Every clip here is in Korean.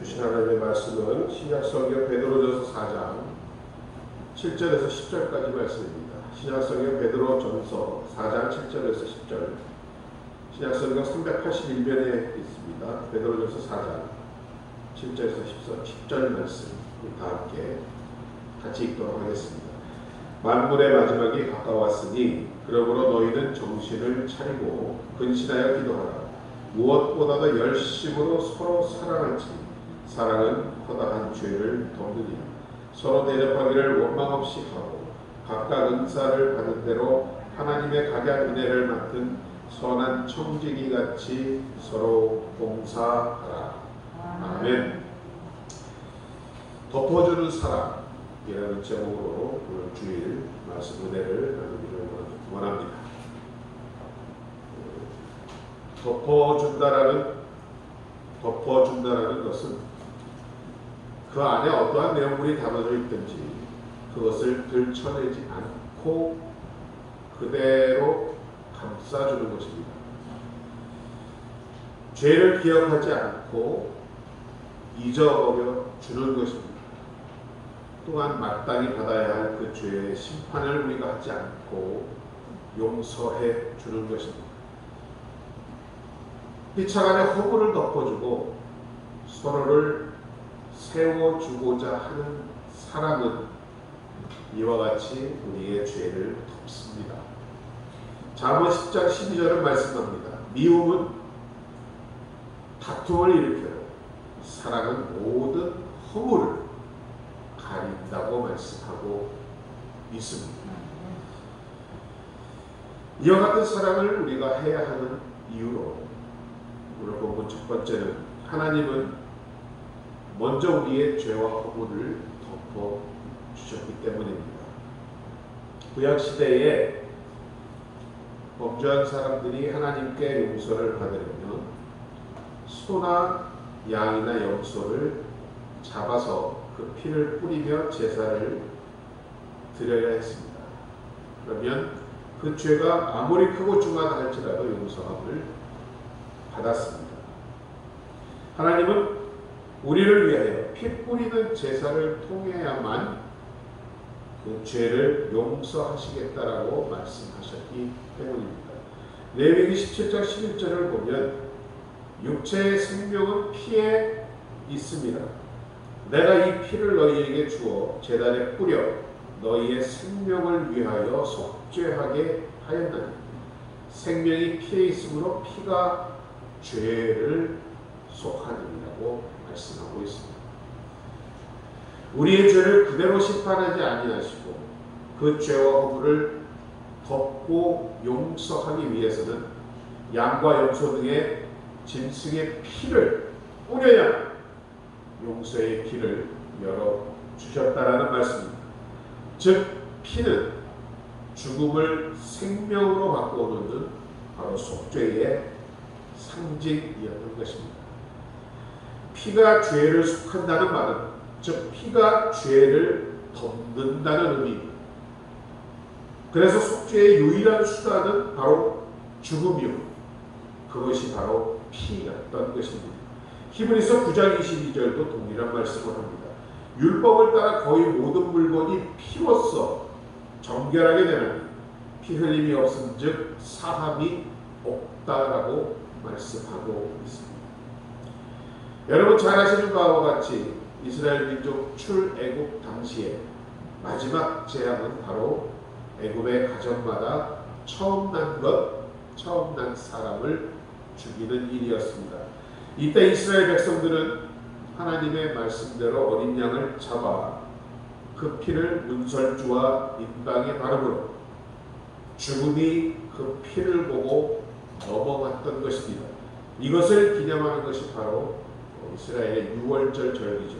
주신 하나님의 말씀은 신약성경 베드로전서 4장 7절에서 10절까지 말씀입니다. 신약성경 베드로전서 4장 7절에서 10절, 신약성경 381면에 있습니다. 베드로전서 4장 7절에서 10절 말씀 다 함께 같이 읽도록 하겠습니다. 만물의 마지막이 가까웠으니 그러므로 너희는 정신을 차리고 근신하여 기도하라. 무엇보다도 열심으로 서로 사랑할지. 사랑은 허다한 죄를 덮느니라. 서로 대접하기를 원망 없이 하고 각각 은사를 받은 대로 하나님의 각양 은혜를 맡은 선한 청지기 같이 서로 봉사하라. 아멘. 덮어주는 사랑이라는 제목으로 오늘 주일 말씀 은혜를 나누기를 원합니다. 덮어준다라는 것은 그 안에 어떠한 내용물이 담아져 있든지 그것을 들춰내지 않고 그대로 감싸주는 것입니다. 죄를 기억하지 않고 잊어버려 주는 것입니다. 또한 마땅히 받아야 할 그 죄의 심판을 우리가 하지 않고 용서해 주는 것입니다. 피차간의 허물을 덮어주고 서로를 세워주고자 하는 사랑은 이와 같이 우리의 죄를 덮습니다. 잠언 10장 12절은 말씀합니다. 미움은 다툼을 일으켜요. 사랑은 모든 허물을 가린다고 말씀하고 있습니다. 이와 같은 사랑을 우리가 해야 하는 이유로 오늘 본문 첫 번째는 하나님은 먼저 우리의 죄와 허물을 덮어주셨기 때문입니다. 구약시대에 범죄한 사람들이 하나님께 용서를 받으려면 소나 양이나 염소를 잡아서 그 피를 뿌리며 제사를 드려야 했습니다. 그러면 그 죄가 아무리 크고 중하다 할지라도 용서함을 받았습니다. 하나님은 우리를 위하여 피 뿌리는 제사를 통해야만 그 죄를 용서하시겠다라고 말씀하셨기 때문입니다. 레위기 17장 11절을 보면 육체의 생명은 피에 있습니다. 내가 이 피를 너희에게 주어 제단에 뿌려 너희의 생명을 위하여 속죄하게 하였나니 생명이 피에 있으므로 피가 죄를 속하느니라고 말씀하고 있습니다. 우리의 죄를 그대로 심판하지 아니하시고 그 죄와 허물을 덮고 용서하기 위해서는 양과 염소 등의 짐승의 피를 뿌려야 용서의 길을 열어주셨다라는 말씀입니다. 즉 피는 죽음을 생명으로 바꿔놓는 바로 속죄의 상징이었던 것입니다. 피가 죄를 속한다는 말은 즉 피가 죄를 덮는다는 의미입니다. 그래서 속죄의 유일한 수단은 바로 죽음이요, 그것이 바로 피였던 것입니다. 히브리서 9장 22절도 동일한 말씀을 합니다. 율법을 따라 거의 모든 물건이 피로써 정결하게 되나니 피 흘림이 없은 즉 사함이 없다라고 말씀하고 있습니다. 여러분 잘 아시는 바와 같이 이스라엘 민족 출애굽 당시에 마지막 재앙은 바로 애굽의 가정마다 처음 난 사람을 죽이는 일이었습니다. 이때 이스라엘 백성들은 하나님의 말씀대로 어린 양을 잡아 그 피를 문설주와 인방에 바르므로 죽음이 그 피를 보고 넘어갔던 것입니다. 이것을 기념하는 것이 바로 이스라엘의 유월절 절기죠.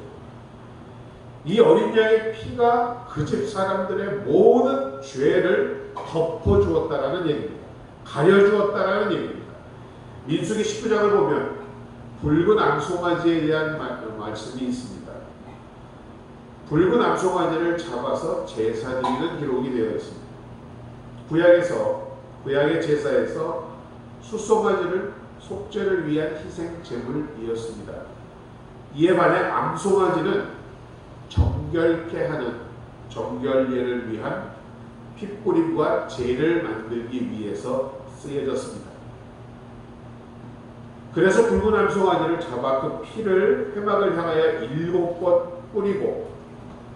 이 어린 양의 피가 그 집 사람들의 모든 죄를 덮어주었다라는 얘기입니다. 가려주었다라는 얘기입니다. 민수기 19장을 보면 붉은 암송아지에 대한 말씀이 있습니다. 붉은 암송아지를 잡아서 제사 드리는 기록이 되어 있습니다. 구약의 제사에서 숫송아지를 속죄를 위한 희생 제물이었습니다. 이에 반해 암송아지는 정결케 하는 정결례를 위한 핏뿌림과 제를 만들기 위해서 쓰여졌습니다. 그래서 붉은 암송아지를 잡아 그 피를 회막을 향하여 7번 뿌리고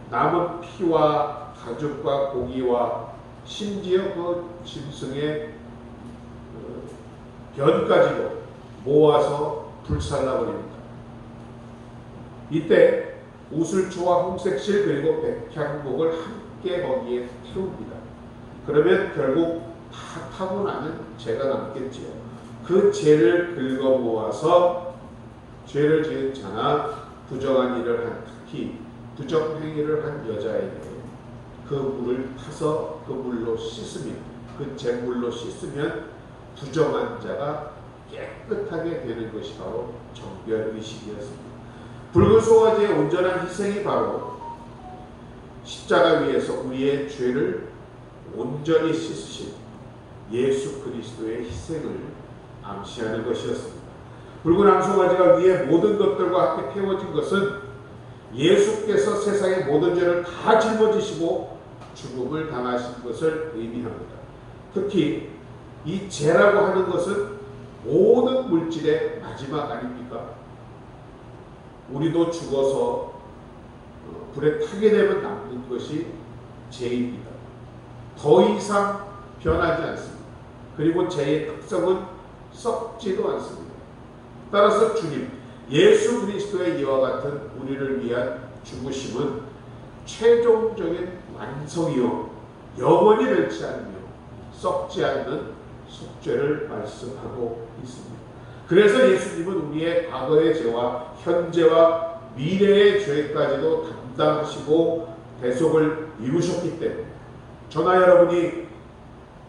남은 피와 가죽과 고기와 심지어 그 짐승의 변까지도 모아서 불살라버립니다. 이때 우슬초와 홍색실 그리고 백향목을 함께 거기에 태웁니다. 그러면 결국 다 타고 나면 죄가 남겠지요. 그 죄를 긁어 모아서 죄를 지은 자나 부정한 일을 한, 특히 부정행위를 한 여자에게 그 물을 타서 그 물로 씻으면, 그 잿물로 씻으면 부정한 자가 깨끗하게 되는 것이 바로 정결의식이었습니다. 붉은 송아지의 온전한 희생이 바로 십자가 위에서 우리의 죄를 온전히 씻으신 예수 그리스도의 희생을 암시하는 것이었습니다. 붉은 암송아지가 위에 모든 것들과 함께 태워진 것은 예수께서 세상의 모든 죄를 다 짊어지시고 죽음을 당하신 것을 의미합니다. 특히 이 죄라고 하는 것은 모든 물질의 마지막 아닙니까? 우리도 죽어서 불에 타게 되면 남는 것이 죄입니다. 더 이상 변하지 않습니다. 그리고 죄의 특성은 썩지도 않습니다. 따라서 주님, 예수 그리스도의 이와 같은 우리를 위한 죽으심은 최종적인 완성이요 영원히 멸치 않으며 썩지 않는 속죄를 말씀하고 있습니다. 그래서 예수님은 우리의 과거의 죄와 현재와 미래의 죄까지도 담당하시고 대속을 이루셨기 때문에 저나 여러분이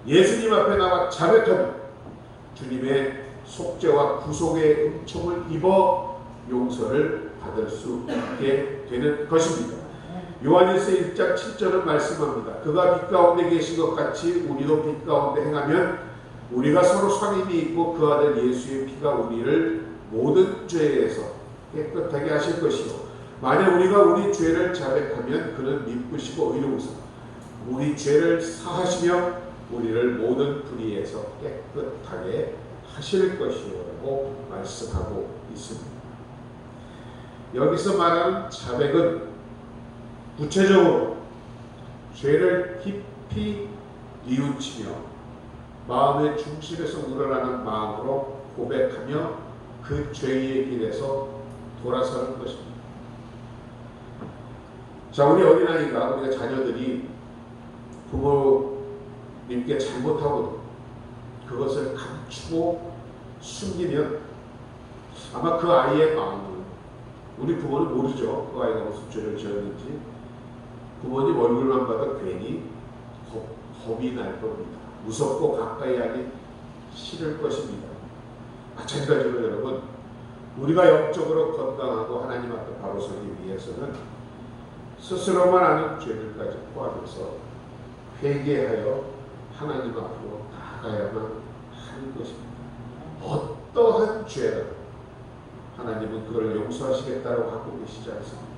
예수님 앞에 나와 자백하면 주님의 속죄와 구속의 은총을 입어 용서를 받을 수 있게 되는 것입니다. 요한일서 1장 7절은 말씀합니다. 그가 빛 가운데 계신 것 같이 우리도 빛 가운데 행하면 우리가 서로 상임이 있고 그 아들 예수의 피가 우리를 모든 죄에서 깨끗하게 하실 것이요 만약 우리가 우리 죄를 자백하면 그는 미쁘시고 의로우사 우리 죄를 사하시며 우리를 모든 불의에서 깨끗하게 하실 것이라고 말씀하고 있습니다. 여기서 말하는 자백은 구체적으로 죄를 깊이 뉘우치며 마음의 중심에서 우러나는 마음으로 고백하며 그 죄의 길에서 돌아서는 것입니다. 자, 우리 어린아이가, 우리가 자녀들이 부모님께 잘못하고 그것을 감추고 숨기면 아마 그 아이의 마음은, 우리 부모는 모르죠. 그 아이가 무슨 죄를 지었는지. 부모님 얼굴만 봐도 괜히 겁이 날 겁니다. 무섭고 가까이 하기 싫을 것입니다. 마찬가지로 여러분, 우리가 영적으로 건강하고 하나님 앞에 바로 서기 위해서는 스스로만 아는 죄들까지 포함해서 회개하여 하나님 앞으로 나아가야만 하는 것입니다. 어떠한 죄라도 하나님은 그걸 용서하시겠다고 하고 계시지 않습니다.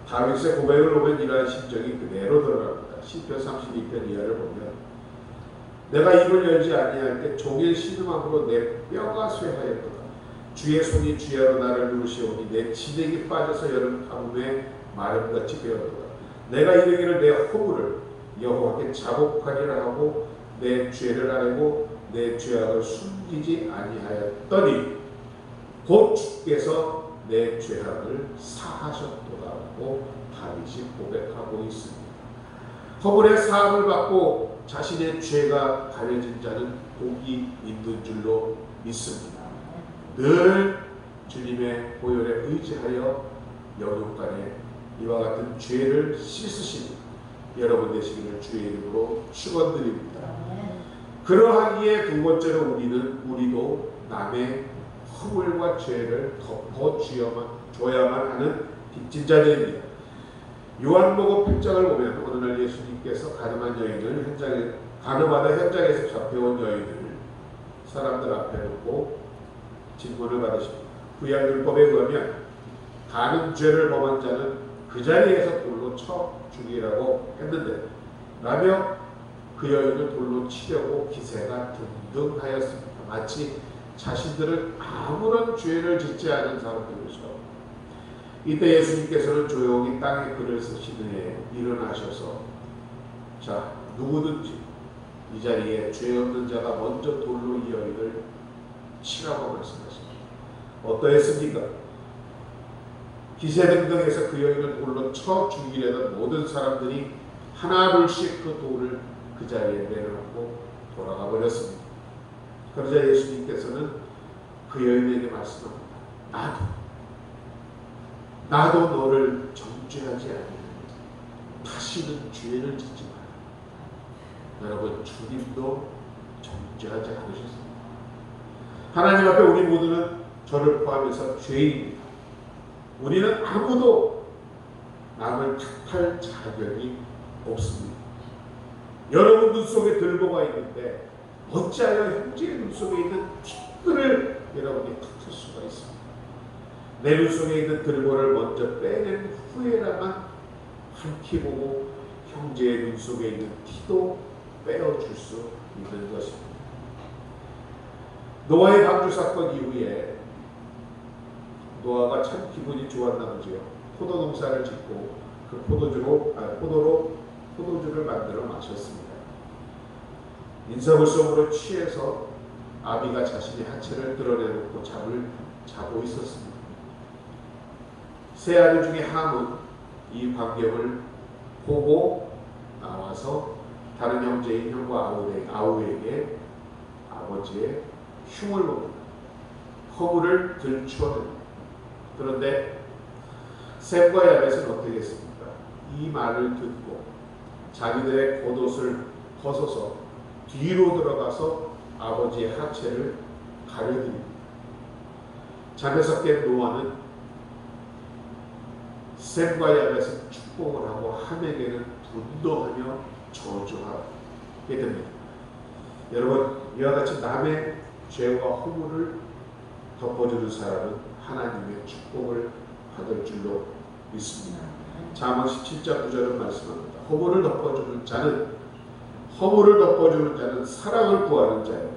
다윗의 고백을 보면 이러한 심정이 그대로 들어갑니다. 시편 32편 이하를 보면 내가 입을 열지 아니할 때 종일 신음함으로 내 뼈가 쇠하였도다. 주의 손이 주야로 나를 누르시오니 내 진액이 빠져서 여름 가뭄에 마름같이 되었도다. 내가 이르기를 내 허물을 여호와께 자복하리라 하고 내 죄를 아뢰고 내 죄악을 숨기지 아니하였더니 곧 주께서 내 죄악을 사하셨도다라고 다윗이 고백하고 있습니다. 허물의 사함을 받고 자신의 죄가 가려진 자는 복이 있는 줄로 믿습니다. 늘 주님의 보혈에 의지하여 영육간에 이와 같은 죄를 씻으시는 여러분 되시기를 주의 이름으로 축원드립니다. 그러하기에 두 번째로 우리도 남의 허물과 죄를 덮어줘야만 하는 빚진 자들입니다. 요한복음 8장을 보면 어느 날 예수님께서 가늠한 여인을 가늠하다 현장에서 잡혀온 여인을 사람들 앞에 놓고 질문을 받으십니다. 구약율법에 의하면 다른 죄를 범한 자는 그 자리에서 돌로 쳐 죽이라고 했는데 라며 그 여인을 돌로 치려고 기세가 등등하였습니다. 마치 자신들은 아무런 죄를 짓지 않은 사람들이죠. 이때 예수님께서는 조용히 땅에 글을 쓰신 후에 일어나셔서 자, 누구든지 이 자리에 죄 없는 자가 먼저 돌로 이 여인을 치라고 말씀하십니다. 어떠했습니까? 기세등등해서 그 여인을 돌로 쳐 죽이려던 모든 사람들이 하나둘씩 그 돌을 그 자리에 내려놓고 돌아가 버렸습니다. 그러자 예수님께서는 그 여인에게 말씀합니다. 나도 너를 정죄하지 않으면 다시는 죄를 짓지 마라. 여러분, 주님도 정죄하지 않으셨습니다. 하나님 앞에 우리 모두는 저를 포함해서 죄인입니다. 우리는 아무도 남을 탓할 자격이 없습니다. 여러분 눈 속에 들보가 있는데 어찌하여 형제의 눈 속에 있는 티끌을 여러분이 탓할 수가 있습니다. 내 눈 속에 있는 들보를 먼저 빼낸 후에라만 한키 보고 형제의 눈 속에 있는 티도 빼어줄 수 있는 것입니다. 노아의 방주 사건 이후에 노아가 참 기분이 좋았나 보지요. 포도 농사를 짓고 그 포도주를 만들어 마셨습니다. 인사불성으로 취해서 아비가 자신의 하체를 드러내놓고 잠을 자고 있었습니다. 세 아들 중에 함은 이 광경을 보고 나와서 다른 형제인 형과 아우에게 아버지의 흉을 봅니다. 허물을 들추어냅니다. 그런데 셈과 야벳은 어떻게 했습니까? 이 말을 듣고 자기들의 겉옷을 벗어서 뒤로 들어가서 아버지의 하체를 가려드립니다. 잠에서 깬 노아는 셈과 야벳은 축복을 하고 함에게는 분노하며 저주하게 됩니다. 여러분, 이와 같이 남의 죄와 허물을 덮어주는 사람은 하나님의 축복을 받을 줄로 믿습니다. 잠언 17장 9절은 말씀합니다. 허물을 덮어주는 자는 사랑을 구하는 자요,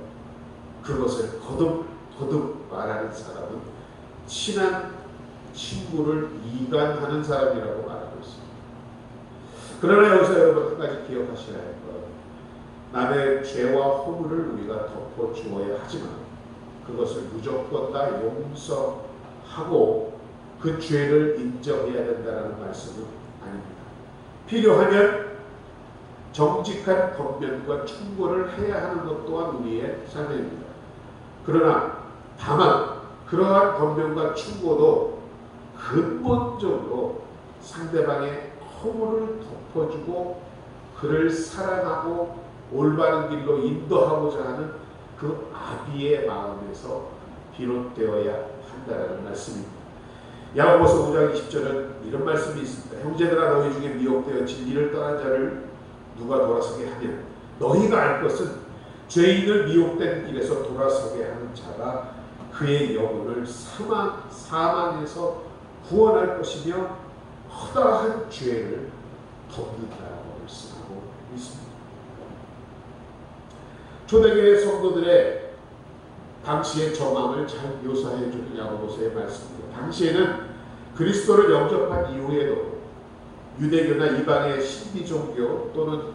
그것을 거듭 말하는 사람은 친한 친구를 이간하는 사람이라고 말하고 있습니다. 그러나 여기서 여러분 한 가지 기억하셔야 할 것, 남의 죄와 허물을 우리가 덮어주어야 하지만 그것을 무조건 다 용서하고 그 죄를 인정해야 된다는 말씀은 아닙니다. 필요하면 정직한 권면과 충고를 해야 하는 것 또한 우리의 사명입니다. 그러나 다만 그러한 권면과 충고도 근본적으로 상대방의 허물을 덮어주고 그를 사랑하고 올바른 길로 인도하고자 하는 그 아비의 마음에서 비롯되어야 한다는 말씀입니다. 야고보서 5장 20절은 이런 말씀이 있습니다. 형제들아, 너희 중에 미혹되어 진리를 떠난 자를 누가 돌아서게 하면 너희가 알 것은 죄인을 미혹된 길에서 돌아서게 하는 자가 그의 영혼을 사망에서 구원할 것이며 허다한 죄를 덮는다고 말씀하고 있습니다. 초대교회 성도들의 당시의 정황을 잘 묘사해 주는 야고보서의 말씀입니다. 당시에는 그리스도를 영접한 이후에도 유대교나 이방의 신비 종교 또는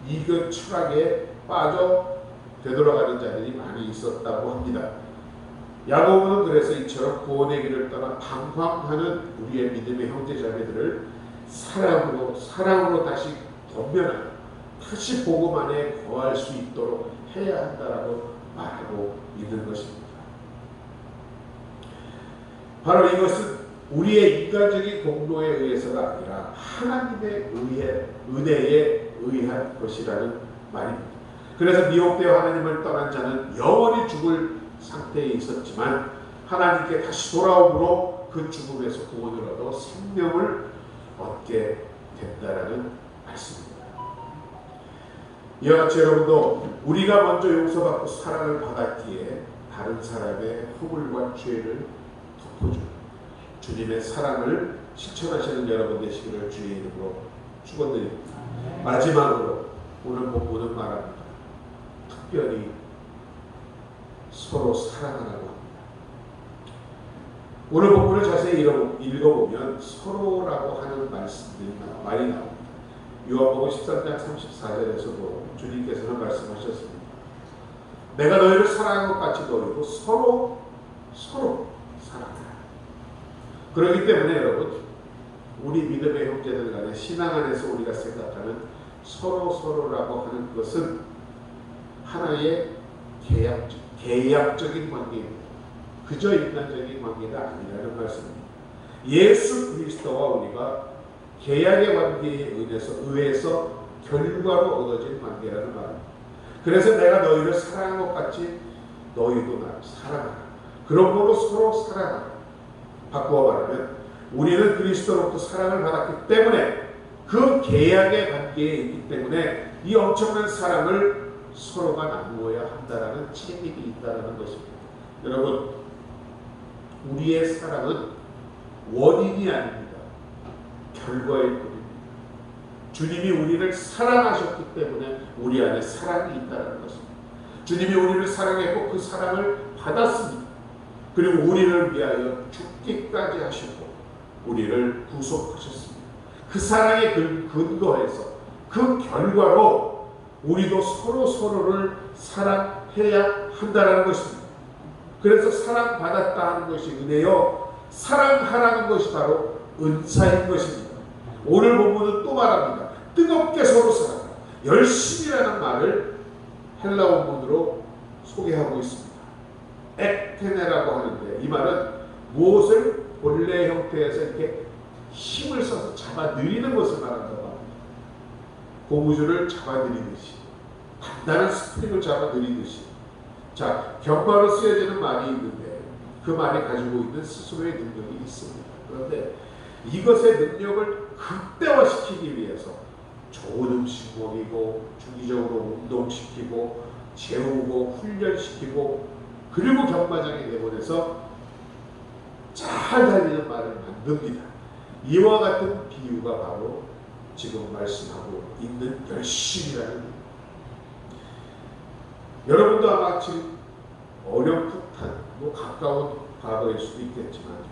이교 철학에 빠져 되돌아가는 자들이 많이 있었다고 합니다. 야고보는 그래서 이처럼 구원의 길을 떠나 방황하는 우리의 믿음의 형제자매들을 사랑으로 다시 권면하고 다시 복음 안에 거할 수 있도록 해야 한다라고 말하고 있는 것입니다. 바로 이것은 우리의 인간적인 공로에 의해서가 아니라 하나님의 은혜에 의한 것이라는 말입니다. 그래서 미혹되어 하나님을 떠난 자는 영원히 죽을 상태에 있었지만 하나님께 다시 돌아옴으로 그 죽음에서 구원을 얻어 생명을 얻게 된다라는 말씀입니다. 이와 같이 여러분도 우리가 먼저 용서받고 사랑을 받았기에 다른 사람의 허물과 죄를 덮어주는 주님의 사랑을 실천하시는 여러분 되시기를 주의 이름으로 축원드립니다. 마지막으로 오늘 본문은 말합니다. 특별히 서로 사랑하라고 합니다. 오늘 본문을 자세히 읽어보면 서로라고 하는 말이 나옵니다. 요한복음 13장 34절에서도 주님께서는 말씀하셨습니다. 내가 너희를 사랑한 것 같이 너희도 서로 사랑하라. 그렇기 때문에 여러분, 우리 믿음의 형제들 간에 신앙 안에서 우리가 생각하는 서로라고 하는 것은 하나의 계약적인 관계입니다. 그저 인간적인 관계가 아니라는 말씀입니다. 예수 그리스도와 우리가 계약의 관계에 의해서 결과로 얻어진 관계라는 말입니다. 그래서 내가 너희를 사랑한 것 같이 너희도 나를 사랑하라. 그런 걸로 서로 사랑하라. 바꾸어 말하면 우리는 그리스도로부터 사랑을 받았기 때문에 그 계약의 관계에 있기 때문에 이 엄청난 사랑을 서로가 나누어야 한다라는 책임이 있다는 것입니다. 여러분, 우리의 사랑은 원인이 아닙니다. 결과일 뿐입니다. 주님이 우리를 사랑하셨기 때문에 우리 안에 사랑이 있다는 것입니다. 주님이 우리를 사랑했고 그 사랑을 받았습니다. 그리고 우리를 위하여 죽기까지 하셨고 우리를 구속하셨습니다. 그 사랑에 근거해서 그 결과로 우리도 서로를 사랑해야 한다는 것입니다. 그래서 사랑받았다 하는 것이 은혜요, 사랑하라는 것이 바로 은사인 것입니다. 오늘 본문은 또 말합니다. 뜨겁게 서로 사랑하라. 열심이라는 말을 헬라 원문으로 소개하고 있습니다. 액테네라고 하는데 이 말은 무엇을 본래 형태에서 이렇게 힘을 써서 잡아들이는 것을 말한다고 합니다. 고무줄을 잡아들이듯이, 단단한 스프링을 잡아들이듯이. 자, 경마로 쓰여지는 말이 있는데 그 말이 가지고 있는 스스로의 능력이 있습니다. 그런데 이것의 능력을 극대화시키기 위해서 좋은 음식 먹이고 주기적으로 운동시키고 재우고 훈련시키고 그리고 경마장에 내보내서 잘 달리는 말을 만듭니다. 이와 같은 비유가 바로 지금 말씀하고 있는 열심이라는 의미. 여러분도 아마 지금 어렴풋한 가까운 과거일 수도 있겠지만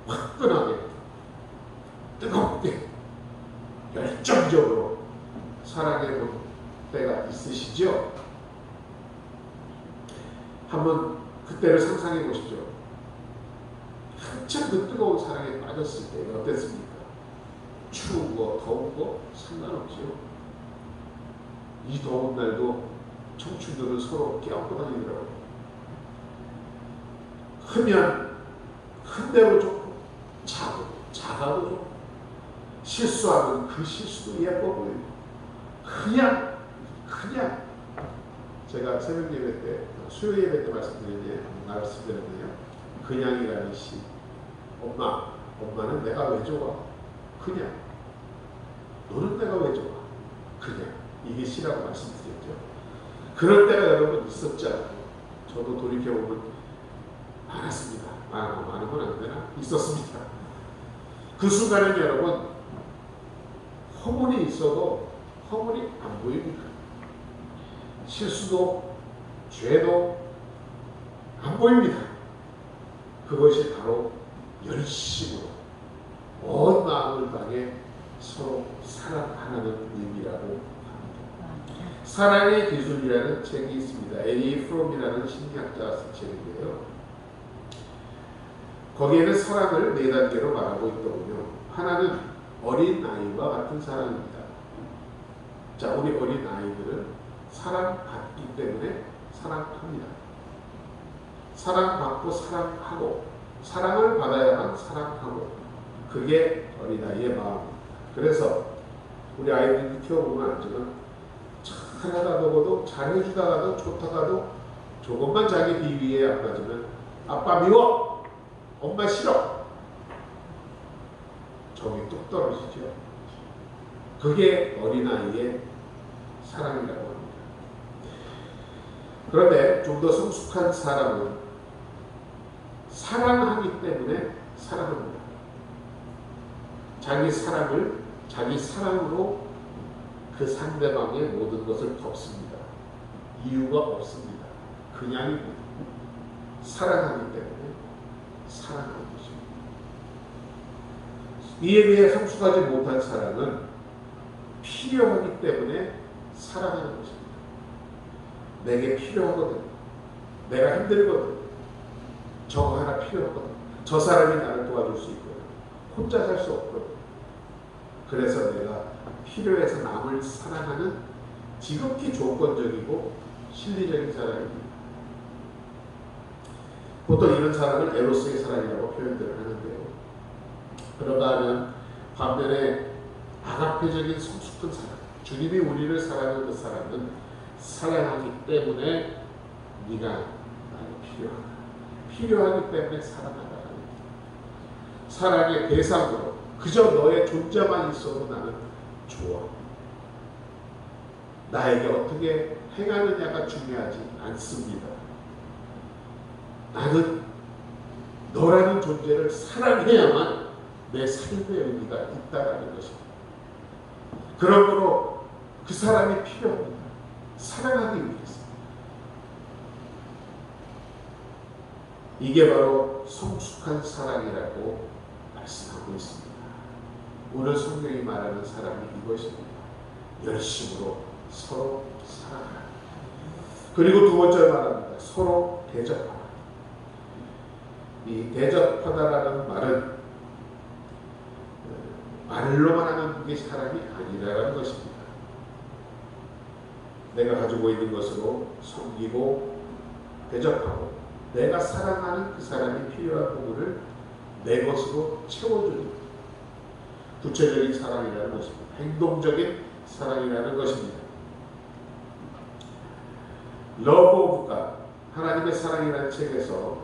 화끈하게 뜨겁게 열정적으로 사랑해 본 때가 있으시죠? 한번 그때를 상상해 보시죠. 한참 그 뜨거운 사랑에 빠졌을 때 어땠습니까? 추운 거, 더운 거 상관없죠. 이 더운 날도 청춘들은 서로 껴안고 다니더라고요. 크면 큰 대로 좋고 작아도 좋고 실수하면 그 실수도 예뻐 보이고 그냥 제가 새벽 예배 때 수요 예배 때 말씀드렸는데요. 그냥이라는 시. 엄마는 내가 왜 좋아? 그냥. 너는 내가 왜 좋아? 그냥. 이게 시라고 말씀드렸죠. 그럴 때가 여러분 있었죠. 저도 돌이켜보면 많았습니다. 많은 건 안 되나? 있었습니다. 그 순간은 여러분 허물이 있어도 허물이 안 보입니다. 실수도 죄도 안 보입니다. 그것이 바로 열심으로 온 마음을 다해 서로 사랑하는 의미라고 합니다. 사랑의 기술이라는 책이 있습니다. 에리 프롬이라는 심리학자가 쓴 책인데요. 거기에는 사랑을 4단계로 말하고 있더군요. 하나는 어린 아이와 같은 사랑입니다. 자, 우리 어린 아이들은 사랑받기 때문에 사랑합니다. 사랑받고 사랑하고 사랑을 받아야만 사랑하고 그게 어린아이의 마음입니다. 그래서 우리 아이들이 키워보면 알지만 잘하다 보고도 잘해주다가도 좋다가도 조금만 자기 비위에 안 맞으면 아빠 미워! 엄마 싫어! 정이 뚝 떨어지죠. 그게 어린아이의 사랑이라고 합니다. 그런데 좀 더 성숙한 사람은 사랑하기 때문에 사랑합니다. 자기 사랑으로 그 상대방의 모든 것을 덮습니다. 이유가 없습니다. 그냥입니다. 사랑하기 때문에 사랑하는 것입니다. 이에 비해 성숙하지 못한 사랑은 필요하기 때문에 사랑하는 것입니다. 내게 필요하거든. 내가 힘들거든. 저거 하나 필요하거든. 저 사람이 나를 도와줄 수 있거든. 혼자 살 수 없거든. 그래서 내가 필요해서 남을 사랑하는 지극히 조건적이고 실리적인 사랑입니다. 보통 이런 사랑을 에로스의 사랑이라고 표현들을 하는데요. 그런가 하면 반면에 아가페적인 성숙한 사랑, 주님이 우리를 사랑하는 그 사랑은 사랑하기 때문에 네가 나에게 필요하기 때문에 사랑하다. 사랑의 대상으로 그저 너의 존재만 있어도 나는 좋아. 나에게 어떻게 행하느냐가 중요하지 않습니다. 나는 너라는 존재를 사랑해야만 내 삶의 의미가 있다라는 것입니다. 그러므로 그 사람이 필요합니다. 사랑하기 위해서. 이게 바로 성숙한 사랑이라고 말씀하고 있습니다. 오늘 성경이 말하는 사랑이 이것입니다. 열심으로 서로 사랑하라. 그리고 두 번째로 말합니다. 서로 대접하라. 이 대접하다라는 말은 말로만 하는 게 사랑이 아니라는 것입니다. 내가 가지고 있는 것으로 섬기고 대접하고 내가 사랑하는 그 사람이 필요한 부분을 내 것으로 채워주는 구체적인 사랑이라는 것입니다. 행동적인 사랑이라는 것입니다. Love of God, 하나님의 사랑이라는 책에서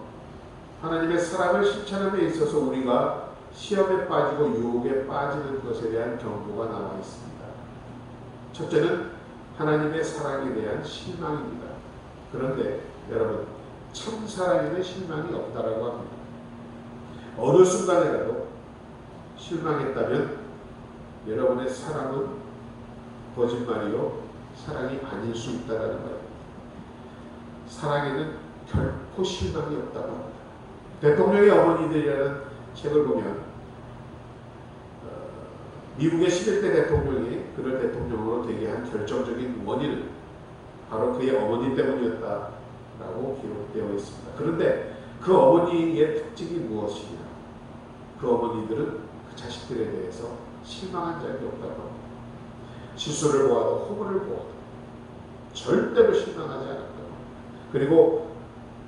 하나님의 사랑을 실천함에 있어서 우리가 시험에 빠지고 유혹에 빠지는 것에 대한 경고가 나와 있습니다. 첫째는 하나님의 사랑에 대한 실망입니다. 그런데 여러분, 참 사랑에는 실망이 없다라고 합니다. 어느 순간에라도 실망했다면 여러분의 사랑은 거짓말이요 사랑이 아닐 수 있다는 말입니다. 사랑에는 결코 실망이 없다고 합니다. 대통령의 어머니들이라는 책을 보면 미국의 11대 대통령이 그를 대통령으로 되게 한 결정적인 원인은 바로 그의 어머니 때문이었다라고 기록되어 있습니다. 그런데 그 어머니의 특징이 무엇이냐? 그 어머니들은 그 자식들에 대해서 실망한 적이 없다고 합니다. 실수를 보아도 허물을 보아도 절대로 실망하지 않았다고 합니다. 그리고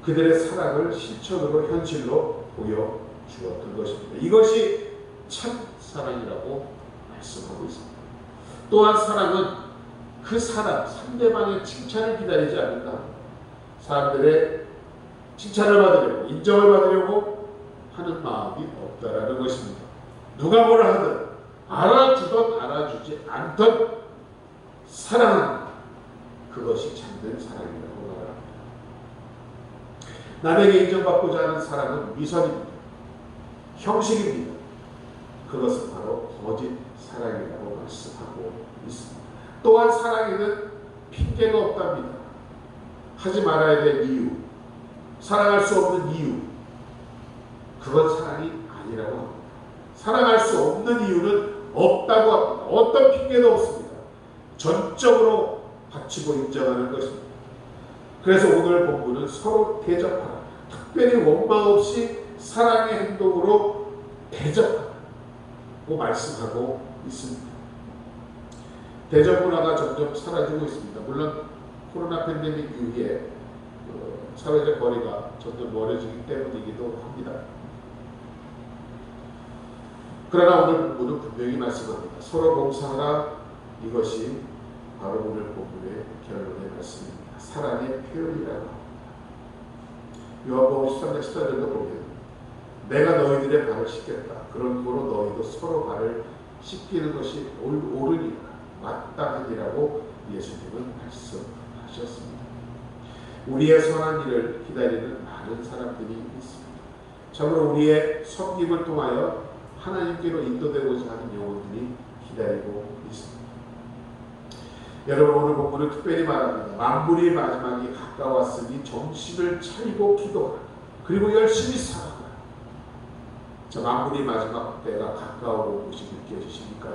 그들의 사랑을 실천으로 현실로 보여주었던 것입니다. 이것이 참 사랑이라고 말씀하고 있습니다. 또한 사랑은 그 사람, 상대방의 칭찬을 기다리지 않는다. 사람들의 칭찬을 받으려고, 인정을 받으려고 하는 마음이 없다라는 것입니다. 누가 뭐라 하든 알아주든 알아주지 않든 사랑은 그것이 참된 사랑이라고 말합니다. 남에게 인정받고자 하는 사랑은 위선입니다. 형식입니다. 그것은 바로 거짓 사랑이라고 말씀하고 있습니다. 또한 사랑에는 핑계가 없답니다. 하지 말아야 될 이유, 사랑할 수 없는 이유, 그건 사랑이 아니라고 합니다. 사랑할 수 없는 이유는 없다고 합니다. 어떤 핑계도 없습니다. 전적으로 바치고 인정하는 것입니다. 그래서 오늘 본문은 서로 대접하라. 특별히 원망 없이 사랑의 행동으로 대접하라고 말씀하고 있습니다. 대접 문화가 점점 사라지고 있습니다. 물론 코로나 팬데믹 이후에 사회적 거리가 점점 멀어지기 때문이기도 합니다. 그러나 오늘 본문은 분명히 말씀합니다. 서로 봉사하라. 이것이 바로 오늘 본문의 결론의 말씀입니다. 사랑의 표현이라고 합니다. 요한복음 13장 14절도 보면 내가 너희들의 발을 씻겼다. 그러므로 너희도 서로 발을 씻기는 것이 옳으니라 마땅하니라고 예수님은 말씀하셨습니다. 우리의 선한 일을 기다리는 많은 사람들이 있습니다. 참으로 우리의 섬김을 통하여 하나님께로 인도되고자 하는 영혼들이 기다리고 있습니다. 여러분, 오늘 본문은 특별히 말합니다. 만물의 마지막이 가까웠으니 정신을 차리고 기도하라. 그리고 열심히 살아라. 자, 만물의 마지막 때가 가까워온 것이 느껴지십니까?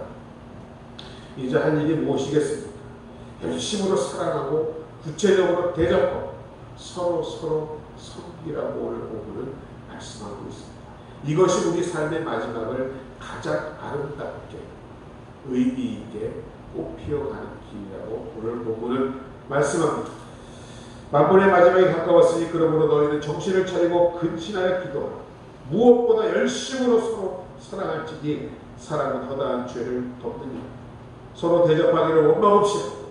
이제 할 일이 무엇이겠습니까? 열심으로 사랑하고 구체적으로 대접하고 서로 섬기라고 오늘 본문은 말씀하고 있습니다. 이것이 우리 삶의 마지막을 가장 아름답게 의미 있게 꽃피어가는 길이라고 오늘 본문은 말씀합니다. 만물의 마지막이 가까웠으니 그러므로 너희는 정신을 차리고 근신하여 기도하라. 무엇보다 열심으로 서로 사랑할지니 사랑은 허다한 죄를 덮느니라. 서로 대접하기를 원망없이 하고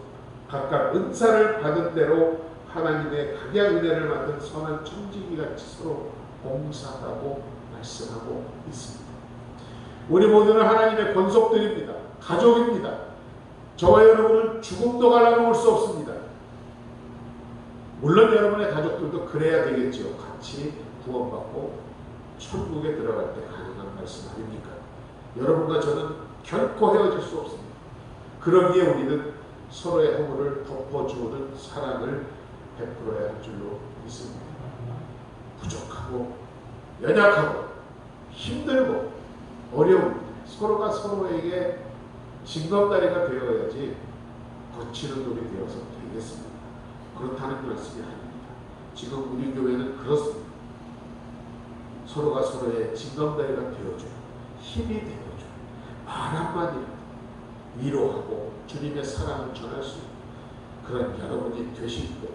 각각 은사를 받은 대로 하나님의 각양 은혜를 맡은 선한 청지기같이 서로 봉사하라고 말씀하고 있습니다. 우리 모두는 하나님의 권속들입니다. 가족입니다. 저와 여러분은 죽음도 갈라놓을 수 없습니다. 물론 여러분의 가족들도 그래야 되겠죠. 같이 구원받고 천국에 들어갈 때 가능한 말씀 아닙니까? 여러분과 저는 결코 헤어질 수 없습니다. 그러기에 우리는 서로의 허물을 덮어주는 사랑을 베풀어야 할 줄로 믿습니다. 부족하고 연약하고 힘들고 어려운 서로가 서로에게 징검다리가 되어야지 거치는 돌이 되어서 되겠습니다. 그렇다는 말씀이 아닙니다. 지금 우리 교회는 그렇습니다. 서로가 서로의 징검다리가 되어줘요. 힘이 되어줘요. 말 한마디라도 위로하고 주님의 사랑을 전할 수 있는 그런 여러분이 되시고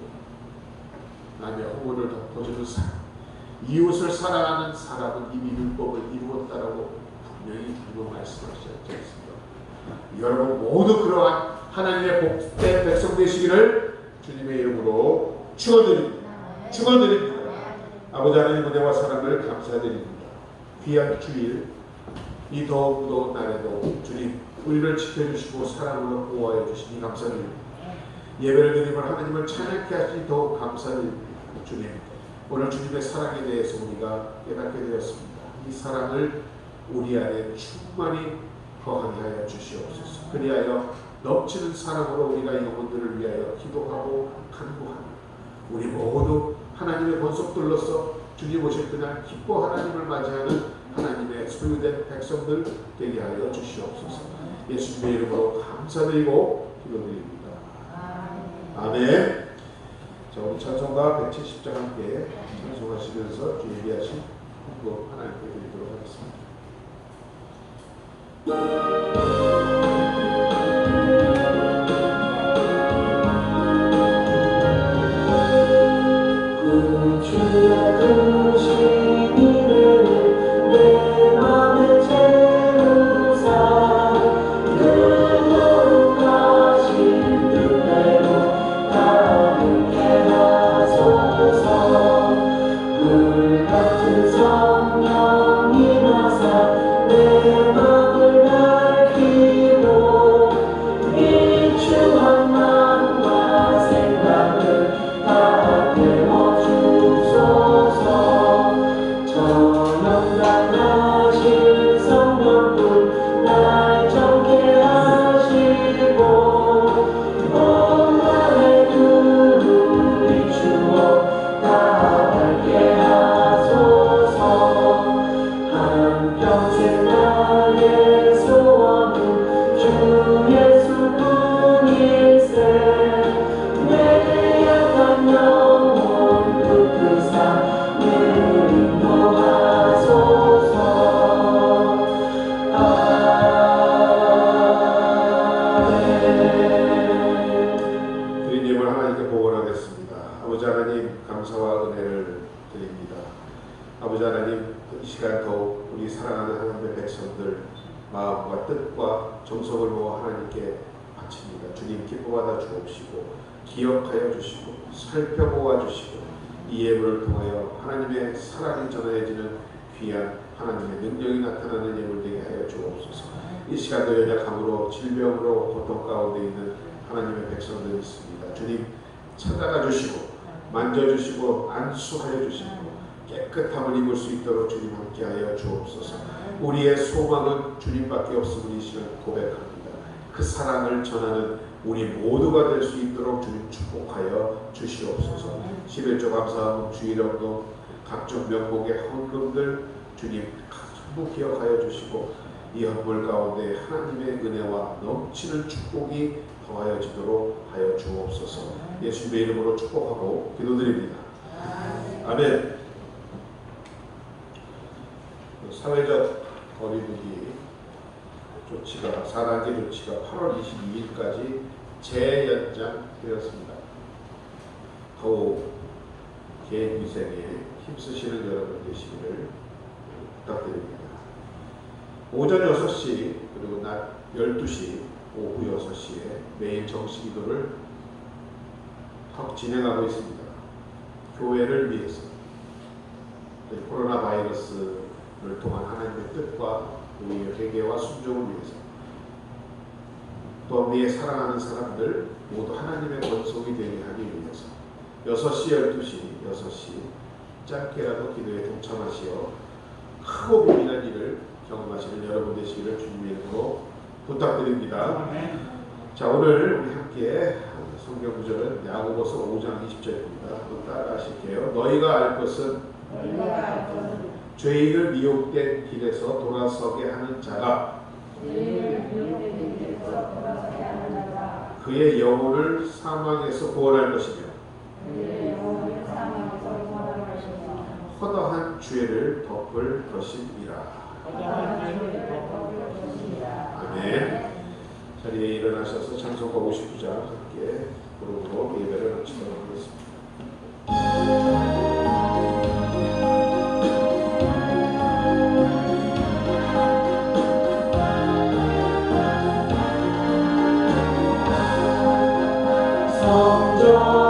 남의 허물을 덮어주는 사람, 이웃을 사랑하는 사람은 이미 율법을 이루었다라고 분명히 주님 말씀하시지 않습니까? 여러분 모두 그러한 하나님의 복된 백성 되시기를 주님의 이름으로 축원드립니다. 축원드립니다. 아버지 하나님 은혜와 사랑을 감사드립니다. 귀한 주일 이 더욱 무더운 날에도 주님 우리를 지켜주시고 사랑으로 보호하여 주시니 감사드립니다. 예배를 드리면 하나님을 찬양케 하시니 더욱 감사드립니다. 주님 오늘 주님의 사랑에 대해서 우리가 깨닫게 되었습니다. 이 사랑을 우리 안에 충만히 거하게 하여 주시옵소서. 그리하여 넘치는 사랑으로 우리가 영혼들을 위하여 기도하고 간구하며 우리 모두 하나님의 권속들로서 주님 오실 그날 기뻐 하나님을 맞이하는 하나님의 소유된 백성들 되게 하여 주시옵소서. 예수님의 이름으로 감사드리고 기도드립니다. 아멘. 자, 우리 찬송가 170장 함께 찬송하시면서 예비하신 헌금 하나님께 드리도록 하겠습니다. 마음과 뜻과 정성을 모아 하나님께 바칩니다. 주님 기뻐받아 주옵시고 기억하여 주시고 살펴보아 주시고 이 예물을 통하여 하나님의 사랑이 전해지는 귀한 하나님의 능력이 나타나는 예물 되게 하여 주옵소서. 이 시간도 연약함으로 질병으로 고통 가운데 있는 하나님의 백성들이 있습니다. 주님 찾아가 주시고 만져주시고 안수하여 주시고 깨끗함을 입을 수 있도록 주님 함께하여 주옵소서. 우리의 소망은 주님밖에 없음을 이 시간 고백합니다. 그 사랑을 전하는 우리 모두가 될 수 있도록 주님 축복하여 주시옵소서. 11조 감사함, 주일운동, 각종 명목의 헌금들 주님 전부 기억하여 주시고 이 헌물 가운데 하나님의 은혜와 넘치는 축복이 더하여지도록 하여 주옵소서. 예수님의 이름으로 축복하고 기도드립니다. 아멘. 사회적 거리두기 조치가 4단계 조치가 8월 22일까지 재연장되었습니다. 더욱 개인위생에 힘쓰시는 여러분 되시기를 부탁드립니다. 오전 6시 그리고 낮 12시 오후 6시에 매일 정시기도를 진행하고 있습니다. 교회를 위해서 코로나 바이러스를 통한 하나님의 뜻과 우리의 회개와 순종을 위해서 또 우리의 사랑하는 사람들 모두 하나님의 권속이 되게 하기 위해서 6시, 6시 짧게라도 기도에 동참하시어 크고 고민한 일을 경험하시는 여러분 되시기를 주님의 이름으로 부탁드립니다. 자, 오늘 우리 함께 성경 구절은 야고보서 5장 20절입니다. 한번 따라하실게요. 너희가 알 것은 죄인을 미혹된 길에서 돌아서게 하는 자가 그의 영혼을 사망에서 구원할 것이며 허다한 죄를 덮을 것이니라. 아멘. 자리에 일어나셔서 찬송가 59장 함께 부르고 예배를 마치도록 하겠습니다. 성전